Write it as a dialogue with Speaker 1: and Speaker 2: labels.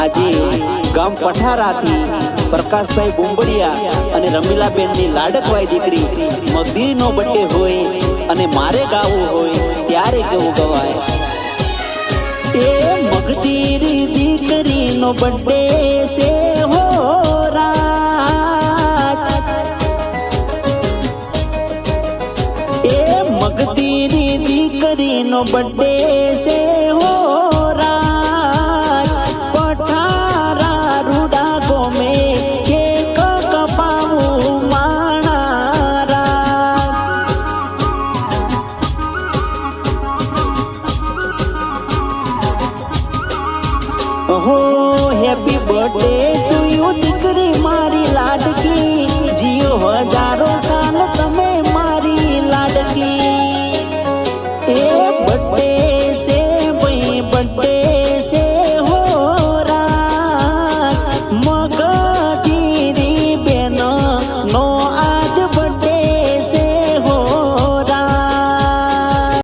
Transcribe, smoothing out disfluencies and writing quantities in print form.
Speaker 1: આજે ગામ પઠારાથી પ્રકાશભાઈ બુંબડિયા અને રમીલાબેનની લાડકવાઈ દીકરી મગદીનો બર્થડે હોય અને મારે ગાવું હોય ત્યારે કેવું ગવાય। એ મગદીરી દીકરીનો બર્થડે છે હો રાત, એ મગદીરી દીકરીનો બર્થડે છે હો રાત, પઠારા રૂડા ગોમે કેક કપાવું માણારા। ઓહો હેપી બર્થડે ટુ યુ દીકરી મારી લાડકી, જીઓ હજારો